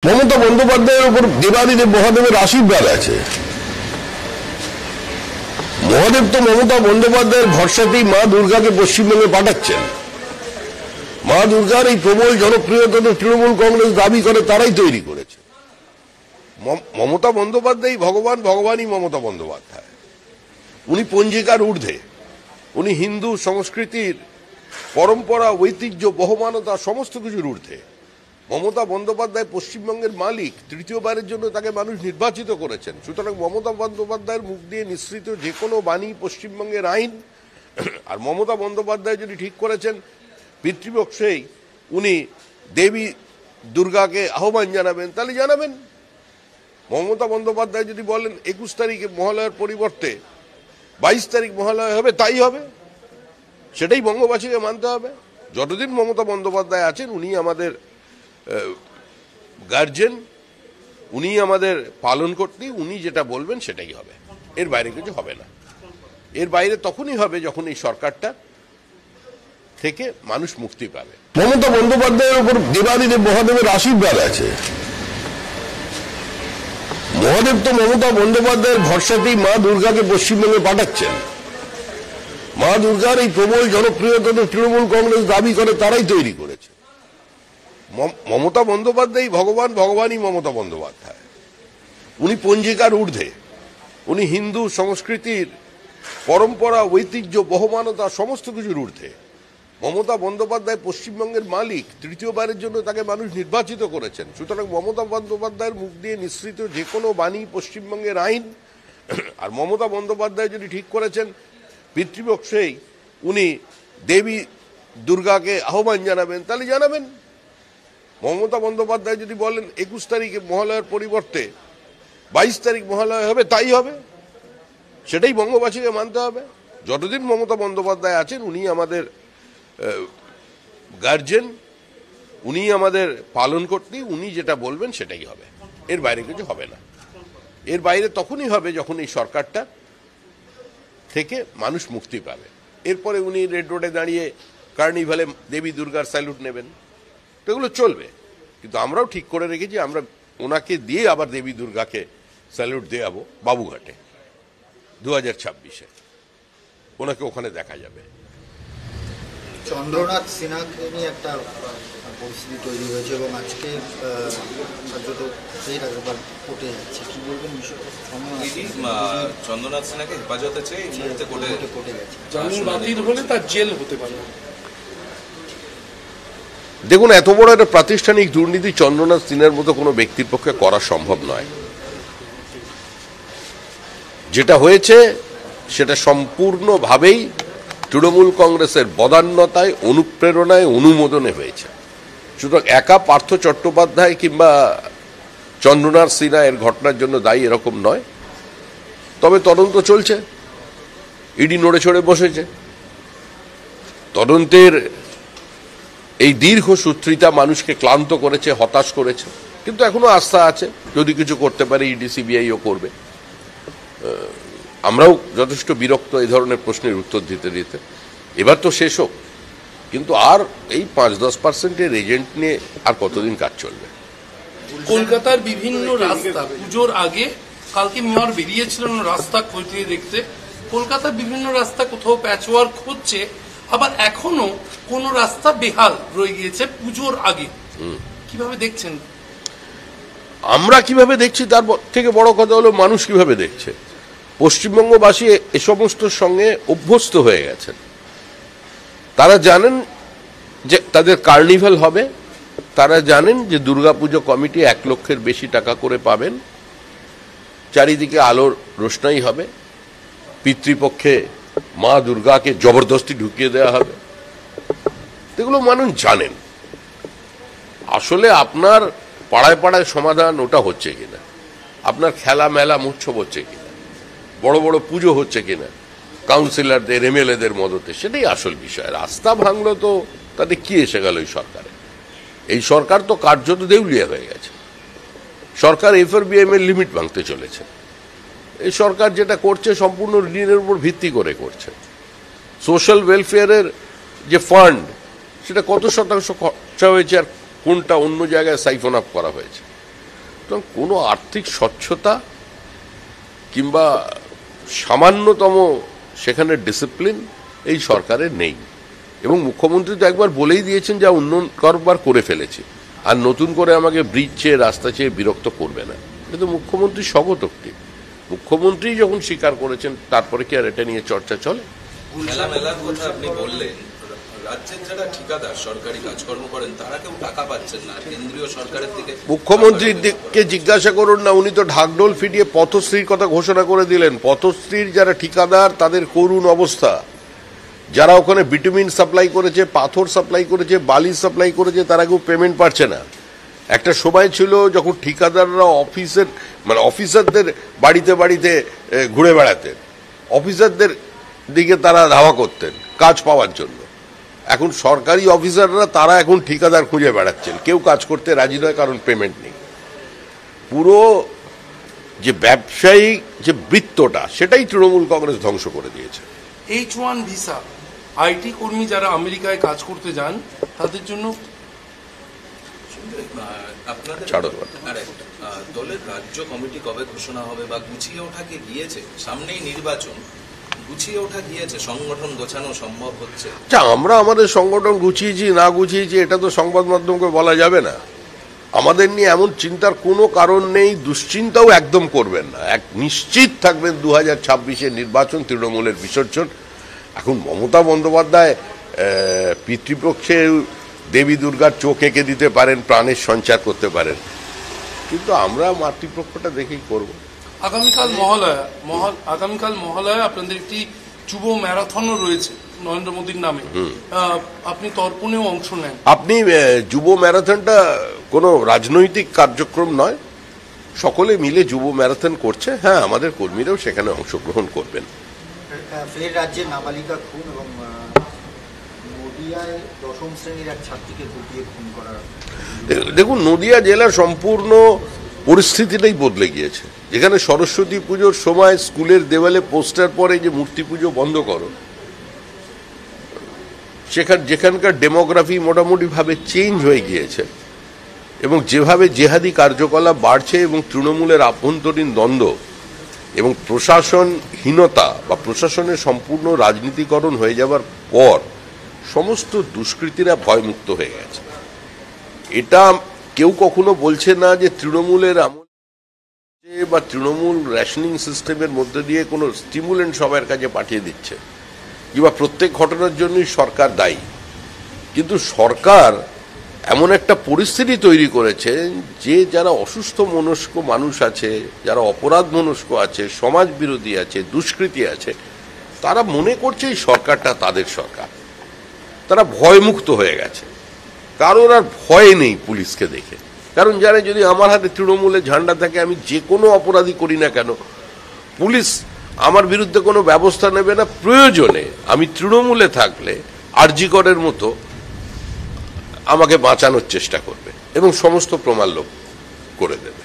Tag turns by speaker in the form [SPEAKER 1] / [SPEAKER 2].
[SPEAKER 1] মমতা বন্দ্যোপাধ্যায়ের উপর দেবাদিদেব মহাদেবের আশীর্বাদ আছে। মহাদেব তো মমতা বন্দ্যোপাধ্যায়ের ভরসাতেই মা দুর্গাকে পশ্চিমবঙ্গে পাঠাচ্ছেন। মা দুর্গার এই প্রবল জনপ্রিয়তা তো তৃণমূল কংগ্রেস দাবি করে তারাই তৈরি করেছে। মমতা বন্দ্যোপাধ্যায় ভগবান, ভগবানই মমতা বন্দ্যোপাধ্যায়। উনি পঞ্জিকার ঊর্ধ্বে, উনি হিন্দু সংস্কৃতির পরম্পরা, ঐতিহ্য, বহমানতা সমস্ত কিছুর ঊর্ধ্বে। মমতা বন্দ্যোপাধ্যায় পশ্চিমবঙ্গের মালিক, তৃতীয়বারের জন্য তাকে মানুষ নির্বাচিত করেছেন। সুতরাং মমতা বন্দ্যোপাধ্যায়ের মুখ দিয়ে নিঃসৃত যে কোনো বাণী পশ্চিমবঙ্গের আইন। আর মমতা বন্দ্যোপাধ্যায় যদি ঠিক করেছেন পিতৃপক্ষেই উনি দেবী দুর্গাকে আহ্বান জানাবেন, তাহলে জানাবেন। মমতা বন্দ্যোপাধ্যায় যদি বলেন 21 তারিখে মহালয়ার পরিবর্তে 22 তারিখ মহালয়া হবে, তাই হবে। সেটাই বঙ্গবাসীকে মানতে হবে। যতদিন মমতা বন্দ্যোপাধ্যায় আছেন উনি আমাদের গার্জেন, উনি আমাদের পালন করতে, উনি যেটা বলবেন সেটাই হবে। এর বাইরে কিছু হবে না। এর বাইরে তখনই হবে যখন এই সরকারটা থেকে মানুষ মুক্তি পাবে। মমতা বন্দ্যোপাধ্যায়ের উপর দেবাদিদেব মহাদেবের আশীর্বাদ আছে। মহাদেব তো মমতা বন্দ্যোপাধ্যায়ের ভরসাতেই মা দুর্গাকে পশ্চিমবঙ্গে পাঠাচ্ছেন। মা দুর্গার এই প্রবল জনপ্রিয়তা তো তৃণমূল কংগ্রেস দাবি করে তারাই তৈরি করেছে। মমতা বন্দ্যোপাধ্যায় ভগবান, ভগবানই মমতা বন্দ্যোপাধ্যায়। উনি পঞ্জিকার ঊর্ধ্বে, উনি হিন্দু সংস্কৃতির পরম্পরা, ঐতিহ্য, বহমানতা সমস্ত কিছুর ঊর্ধ্বে। মমতা বন্দ্যোপাধ্যায় পশ্চিমবঙ্গের মালিক, তৃতীয়বারের জন্য তাকে মানুষ নির্বাচিত করেছেন। সুতরাং মমতা বন্দ্যোপাধ্যায়ের মুখ দিয়ে নিঃসৃত যে কোনো বাণী পশ্চিমবঙ্গের আইন। আর মমতা বন্দ্যোপাধ্যায় যদি ঠিক করেছেন পিতৃপক্ষেই উনি দেবী দুর্গাকে আহ্বান জানাবেন, তাহলে জানাবেন। মমতা বন্দ্যোপাধ্যায় যদি বলেন 21 তারিখে মহালয়ার পরিবর্তে 22 তারিখ মহালয়া হবে, তাই হবে। সেটাই বঙ্গবাসীকে মানতে হবে। যতদিন মমতা বন্দ্যোপাধ্যায় আছেন উনি আমাদের গার্জেন, উনি আমাদের পালন করতে, উনি যেটা বলবেন সেটাই হবে। এর বাইরে কিছু হবে না। এর বাইরে তখনই হবে যখন এই সরকারটা থেকে মানুষ মুক্তি পাবে। এরপরে উনি রেড রোডে দাঁড়িয়ে কার্নিভালে দেবী দুর্গার স্যালুট নেবেন, তো এগুলো চলবে। কিন্তু আমরাও ঠিক করে রেখেছি আমরা ওনাকে দিয়ে আবার দেবী দুর্গাকে স্যালুট দেওয়াবো বাবুঘাটে 2026-এ। ওনাকে ওখানে দেখা যাবে।
[SPEAKER 2] চন্দ্রনাথ সিনহাকে নিয়ে একটা পরিস্থিতি তৈরি হয়েছে এবং আজকে কোর্টে যাচ্ছে, কি বলবেন বিষয়টা?
[SPEAKER 3] চন্দ্রনাথ সিনহাকে হেফাজতে চেয়ে এই মুহূর্তে কোর্টে
[SPEAKER 2] গেছে।
[SPEAKER 4] জামিন বাতিল হলে তার জেল হতে পারে।
[SPEAKER 1] দেখুন, এত বড় একটা প্রাতিষ্ঠানিক দুর্নীতি চন্দ্রনাথ সিনহার মতো কোনো ব্যক্তির পক্ষে করা সম্ভব নয়। যেটা হয়েছে সেটা সম্পূর্ণভাবেই তৃণমূল কংগ্রেসের বদান্যতায়, অনুপ্রেরণায়, অনুমোদনে হয়েছে। সুতরাং একা পার্থ চট্টোপাধ্যায় কিংবা চন্দ্রনাথ সিনহা এর ঘটনার জন্য দায়ী এরকম নয়। তবে তদন্ত চলছে, ইডি নড়ে চড়ে বসেছে। তদন্তের এই দীর্ঘ সূত্রিতা মানুষকে ক্লান্ত করেছে, হতাশ করেছে, কিন্তু এখনো আস্থা আছে যদি কিছু করতে পারে ইডি, সিবিআইও করবে। আমরাও যথেষ্ট বিরক্ত এই ধরনের প্রশ্নের উত্তর দিতে দিতে। এবার তো শেষ হোক, কিন্তু আর এই 5-10% এজেন্ট নিয়ে আর কতদিন কাজ চলবে?
[SPEAKER 4] কলকাতার বিভিন্ন রাস্তা পুজোর আগে কালকে মেয়র বেরিয়েছিলেন রাস্তা খতিয়ে দেখতে। কলকাতার বিভিন্ন রাস্তা কোথাও প্যাচওয়ার্ক হচ্ছে, আবার এখনো কোন রাস্তা বেহাল রয়ে গিয়েছে পুজোর আগে। কিভাবে দেখছেন?
[SPEAKER 1] আমরা কিভাবে দেখছি তার থেকে বড় কথা হলো মানুষ কিভাবে দেখছে। পশ্চিমবঙ্গবাসী এ সমস্তর সঙ্গে অভ্যস্ত হয়ে গেছেন। তারা জানেন যে তাদের কার্নিভাল হবে, তারা জানেন যে দুর্গাপুজো কমিটি 1 লক্ষের বেশি টাকা করে পাবেন, চারিদিকে আলোর রোশনাই হবে, পিতৃপক্ষে মা দুর্গাকে জবরদস্তি ঢুকিয়ে দেওয়া হবে। এগুলো মানুষ জানেন। আসলে আপনার পাড়ায় পাড়ায় সমাধান ওটা হচ্ছে কিনা, আপনার খেলা মেলা উৎসব হচ্ছে কিনা, বড় বড় পুজো হচ্ছে কিনা কাউন্সিলরদের, এমএলএদের মদতে, সেটাই আসল বিষয়। রাস্তা ভাঙলো তো তাতে কি এসে গেল এই সরকারে? এই সরকার তো কার্যত দেউলিয়া হয়ে গেছে। সরকার এফআরবিএম এর লিমিট ভাঙতে চলেছে। এই সরকার যেটা করছে সম্পূর্ণ ঋণের উপর ভিত্তি করে করছে। সোশ্যাল ওয়েলফেয়ারের যে ফান্ড সেটা কত শতাংশ খরচা হয়েছে আর কোনটা অন্য জায়গায় সাইফন আপ করা হয়েছে সুতরাং কোনো আর্থিক স্বচ্ছতা কিংবা সামান্যতম সেখানে ডিসিপ্লিন এই সরকারের নেই। এবং মুখ্যমন্ত্রী তো একবার বলেই দিয়েছেন যা উন্নয়ন করবার করে ফেলেছি, আর নতুন করে আমাকে ব্রিজ চেয়ে রাস্তা চেয়ে বিরক্ত করবে না। এটা তো মুখ্যমন্ত্রীর স্বগতোক্তি। মুখ্যমন্ত্রী যখন স্বীকার করেছেন তারপরে কি আর এটা নিয়ে চর্চা চলে?
[SPEAKER 3] মেলার কথা আপনি বললেন, রাজ্যের যারা ঠিকাদার সরকারি কাজকর্ম করেন তারা কেউ টাকা পাচ্ছেন না, কেন্দ্রীয় সরকারের দিকে।
[SPEAKER 1] মুখ্যমন্ত্রীর দিকে জিজ্ঞাসা করুন না, উনি তো ঢাকঢোল ফিটিয়ে পথশ্রীর কথা ঘোষণা করে দিলেন। পথশ্রীর যারা ঠিকাদার তাদের করুণ অবস্থা। যারা ওখানে বিটুমিন সাপ্লাই করেছে, পাথর সাপ্লাই করেছে, বালি সাপ্লাই করেছে, তারা কেউ পেমেন্ট পাচ্ছে না। একটা সময় ছিল যখন ঠিকাদাররা অফিসারদের বাড়িতে বাড়িতে ঘুরে বেড়াতেন, অফিসারদের দিকে তারা ধাওয়া করতেন কাজ পাওয়ার জন্য। এখন সরকারি অফিসাররা তারা এখন ঠিকাদার খুঁজে বেড়াচ্ছেন, কেউ কাজ করতে রাজি নয়, কারণ পেমেন্ট নেই। পুরো যে ব্যবসায়িক যে বৃত্তটা, সেটাই তৃণমূল কংগ্রেস ধ্বংস করে দিয়েছে।
[SPEAKER 4] H1 ভিসা, আইটি কর্মী যারা আমেরিকায় কাজ করতে যান তাদের জন্য
[SPEAKER 3] আপনাদের দলের রাজ্য কমিটি কবে ঘোষণা হবে বা গুছিয়ে ওঠা কি গিয়েছে? সামনেই নির্বাচন, গুছিয়ে ওঠা গিয়েছে, সংগঠন গোছানো সম্ভব হচ্ছে?
[SPEAKER 1] আচ্ছা, আমরা আমাদের সংগঠন গুছিয়েছি না গুছিয়েছি এটা তো সংবাদ মাধ্যমকে বলা যাবে না। আমাদের নিয়ে এমন চিন্তার কোনো কারণ নেই, দুশ্চিন্তাও একদম করবেন না। এক নিশ্চিত থাকবেন 2026-এর নির্বাচন তৃণমূলের বিসর্জন। এখন মমতা বন্দ্যোপাধ্যায় পিতৃপক্ষে দেবী দুর্গার চোখ এঁকে দিতে পারেন, প্রাণের সঞ্চার করতে পারেন, কিন্তু আমরা মাতৃপক্ষটা দেখেই করব।
[SPEAKER 4] আগামীকাল মহালয়া আপনাদের একটি যুব ম্যারাথনও রয়েছে নরেন্দ্র মোদীর নামে, আপনি তর্পণেও অংশ নেন।
[SPEAKER 1] আপনি যুব ম্যারাথনটা কোনো রাজনৈতিক কার্যক্রম নয়, সকলে মিলে যুব ম্যারাথন করছে। হ্যাঁ, আমাদের কর্মীরাও সেখানে অংশগ্রহণ করবেন।
[SPEAKER 2] ফের রাজ্যে নাবালিকা খুন এবং নদিয়ায় 10ম শ্রেণীর এক ছাত্রীকে কুপিয়ে খুন করা।
[SPEAKER 1] দেখুন, নদিয়া জেলার সম্পূর্ণ পরিস্থিতিটাই বদলে গিয়েছে। যেখানে সরস্বতী পুজোর সময় স্কুলের দেওয়ালে পোস্টার পরে যে মূর্তি পুজো বন্ধ করো, যেখানকার ডেমোগ্রাফি মোটামুটি ভাবে চেঞ্জ হয়ে গিয়েছে, এবং যেভাবে জেহাদি কার্যকলাপ বাড়ছে এবং তৃণমূলের আভ্যন্তরীণ দ্বন্দ্ব এবং প্রশাসনহীনতা বা প্রশাসনের সম্পূর্ণ রাজনীতিকরণ হয়ে যাবার পর সমস্ত দুষ্কৃতীরা ভয়মুক্ত হয়ে গেছে। এটা কেউ কখনো বলছে না যে তৃণমূলের আমলে বা তৃণমূল রেশনিং সিস্টেমের মধ্যে দিয়ে কোনো স্টিমুলেন্ট সবার কাছে পাঠিয়ে দিচ্ছে, কিংবা প্রত্যেক ঘটনার জন্যই সরকার দায়ী। কিন্তু সরকার এমন একটা পরিস্থিতি তৈরি করেছে যে যারা অসুস্থ মনস্ক মানুষ আছে, যারা অপরাধ মনস্ক আছে, সমাজ বিরোধী আছে, দুষ্কৃতী আছে, তারা মনে করছে এই সরকারটা তাদের সরকার। তারা ভয়মুক্ত হয়ে গেছে, কারোর আর ভয় নেই পুলিশকে দেখে। কারণ জানে, যদি আমার হাতে তৃণমূলের ঝান্ডা থাকে, আমি যে কোনো অপরাধী করি না কেন, পুলিশ আমার বিরুদ্ধে কোনো ব্যবস্থা নেবে না। প্রয়োজনে আমি তৃণমূলে থাকলে আরজিকরের মতো আমাকে বাঁচানোর চেষ্টা করবে এবং সমস্ত প্রমাণ লোপ করে দেবে।